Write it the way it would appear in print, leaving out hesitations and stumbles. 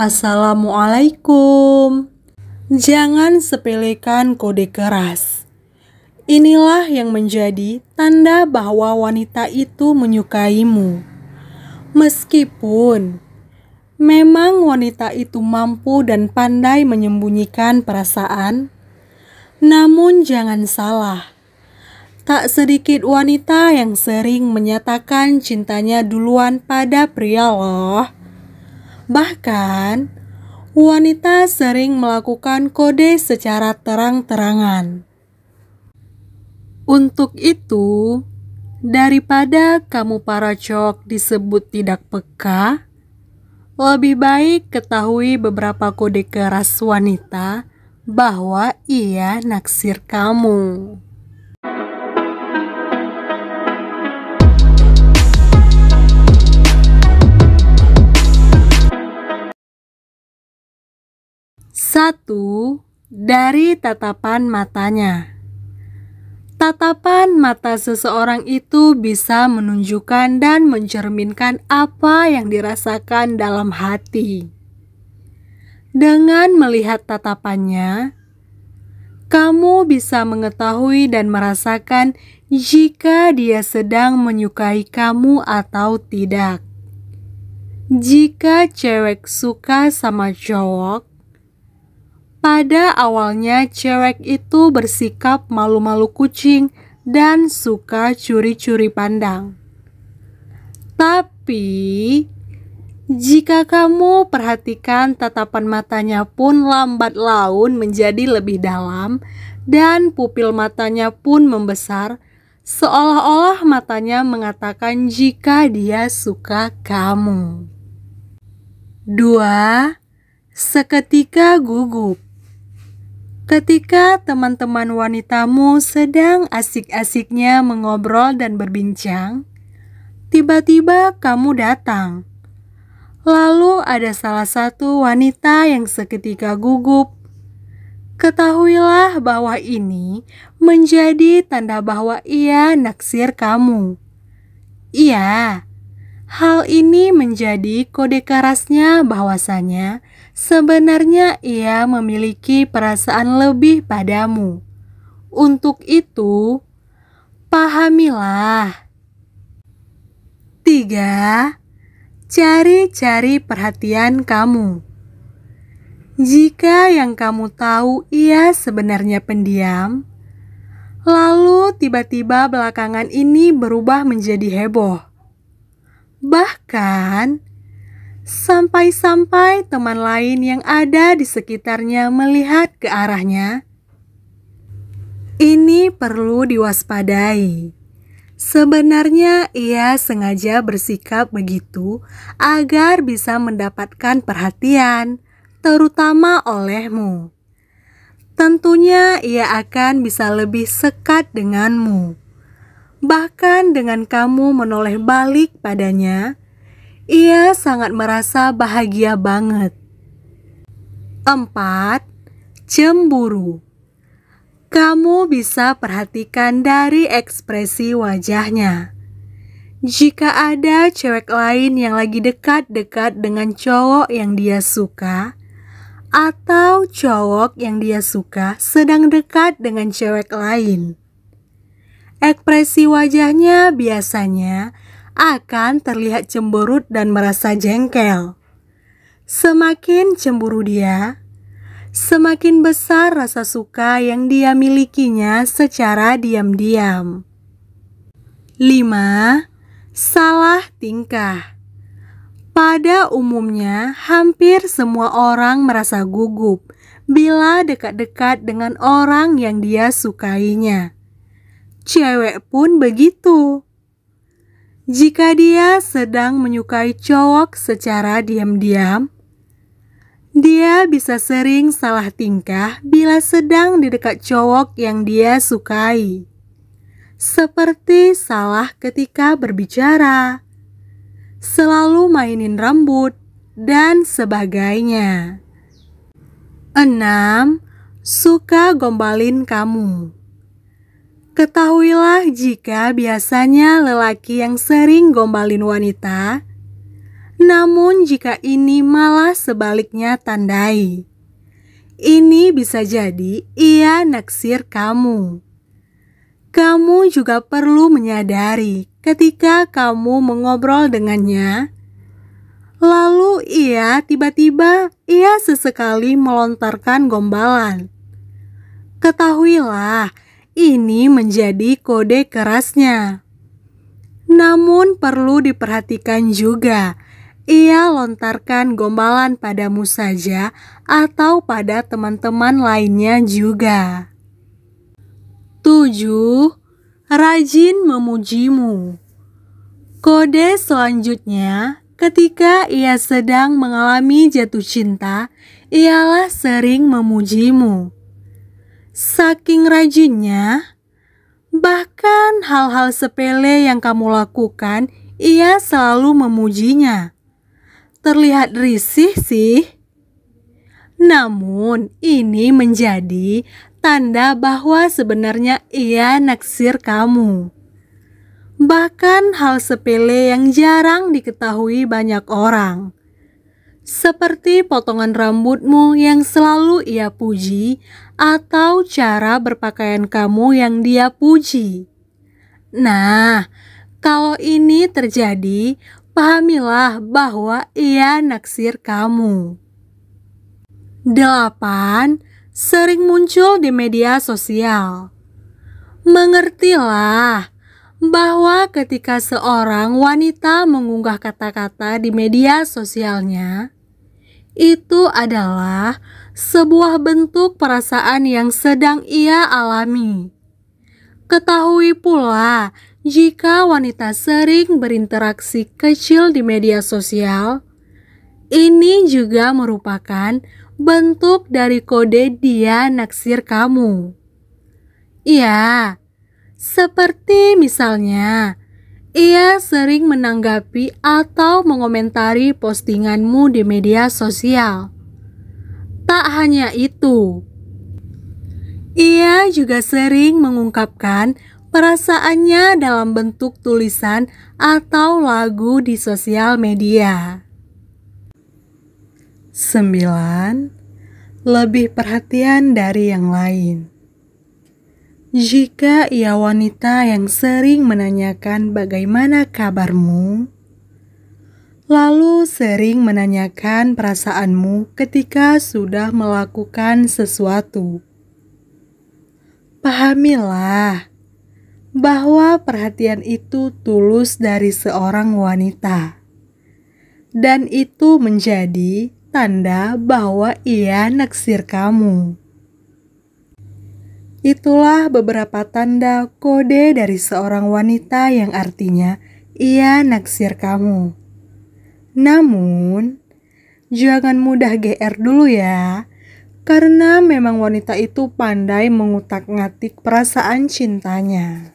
Assalamualaikum. Jangan sepelekan kode keras. Inilah yang menjadi tanda bahwa wanita itu menyukaimu. Meskipun memang wanita itu mampu dan pandai menyembunyikan perasaan, namun jangan salah. Tak sedikit wanita yang sering menyatakan cintanya duluan pada pria loh. Bahkan, wanita sering melakukan kode secara terang-terangan. Untuk itu, daripada kamu para cowok disebut tidak peka, lebih baik ketahui beberapa kode keras wanita bahwa ia naksir kamu. Satu, dari tatapan matanya. Tatapan mata seseorang itu bisa menunjukkan dan mencerminkan apa yang dirasakan dalam hati. Dengan melihat tatapannya, kamu bisa mengetahui dan merasakan jika dia sedang menyukai kamu atau tidak. Jika cewek suka sama cowok, pada awalnya cewek itu bersikap malu-malu kucing dan suka curi-curi pandang. Tapi, jika kamu perhatikan tatapan matanya pun lambat laun menjadi lebih dalam dan pupil matanya pun membesar, seolah-olah matanya mengatakan jika dia suka kamu. 2. Seketika gugup. Ketika teman-teman wanitamu sedang asik-asiknya mengobrol dan berbincang, tiba-tiba kamu datang. Lalu ada salah satu wanita yang seketika gugup. Ketahuilah bahwa ini menjadi tanda bahwa ia naksir kamu. Iya, hal ini menjadi kode kerasnya bahwasanya sebenarnya ia memiliki perasaan lebih padamu. Untuk itu, pahamilah. 3. Cari-cari perhatian kamu. Jika yang kamu tahu ia sebenarnya pendiam, lalu tiba-tiba belakangan ini berubah menjadi heboh. Bahkan, sampai-sampai teman lain yang ada di sekitarnya melihat ke arahnya. Ini perlu diwaspadai. Sebenarnya ia sengaja bersikap begitu agar bisa mendapatkan perhatian, terutama olehmu. Tentunya ia akan bisa lebih sekat denganmu. Bahkan dengan kamu menoleh balik padanya, ia sangat merasa bahagia banget. 4. Cemburu. Kamu bisa perhatikan dari ekspresi wajahnya. Jika ada cewek lain yang lagi dekat-dekat dengan cowok yang dia suka, atau cowok yang dia suka sedang dekat dengan cewek lain, ekspresi wajahnya biasanya akan terlihat cemberut dan merasa jengkel. Semakin cemburu dia, semakin besar rasa suka yang dia milikinya secara diam-diam. 5. Salah tingkah. Pada umumnya, hampir semua orang merasa gugup bila dekat-dekat dengan orang yang dia sukainya. Cewek pun begitu. Jika dia sedang menyukai cowok secara diam-diam, dia bisa sering salah tingkah bila sedang di dekat cowok yang dia sukai. Seperti salah ketika berbicara, selalu mainin rambut, dan sebagainya. 6. Suka gombalin kamu. Ketahuilah jika biasanya lelaki yang sering gombalin wanita, Namun jika ini malah sebaliknya tandai, ini bisa jadi ia naksir kamu. Kamu juga perlu menyadari ketika kamu mengobrol dengannya, lalu tiba-tiba sesekali melontarkan gombalan. Ketahuilah, ini menjadi kode kerasnya. Namun perlu diperhatikan juga, ia lontarkan gombalan padamu saja atau pada teman-teman lainnya juga. 7. Rajin memujimu. Kode selanjutnya, ketika ia sedang mengalami jatuh cinta, ialah sering memujimu. Saking rajinnya, bahkan hal-hal sepele yang kamu lakukan, ia selalu memujinya. Terlihat risih sih. Namun ini menjadi tanda bahwa sebenarnya ia naksir kamu. Bahkan hal sepele yang jarang diketahui banyak orang, seperti potongan rambutmu yang selalu ia puji, atau cara berpakaian kamu yang dia puji. Nah, kalau ini terjadi, pahamilah bahwa ia naksir kamu. 8. Sering muncul di media sosial. Mengertilah bahwa ketika seorang wanita mengunggah kata-kata di media sosialnya, itu adalah sebuah bentuk perasaan yang sedang ia alami. Ketahui pula, jika wanita sering berinteraksi kecil di media sosial, ini juga merupakan bentuk dari kode dia naksir kamu. Ya, seperti misalnya, ia sering menanggapi atau mengomentari postinganmu di media sosial. Tak hanya itu, ia juga sering mengungkapkan perasaannya dalam bentuk tulisan atau lagu di sosial media. 9. Lebih perhatian dari yang lain. Jika ia wanita yang sering menanyakan bagaimana kabarmu, lalu sering menanyakan perasaanmu ketika sudah melakukan sesuatu, pahamilah bahwa perhatian itu tulus dari seorang wanita, dan itu menjadi tanda bahwa ia naksir kamu. Itulah beberapa tanda kode dari seorang wanita yang artinya ia naksir kamu. Namun, jangan mudah GR dulu ya, karena memang wanita itu pandai mengutak-ngatik perasaan cintanya.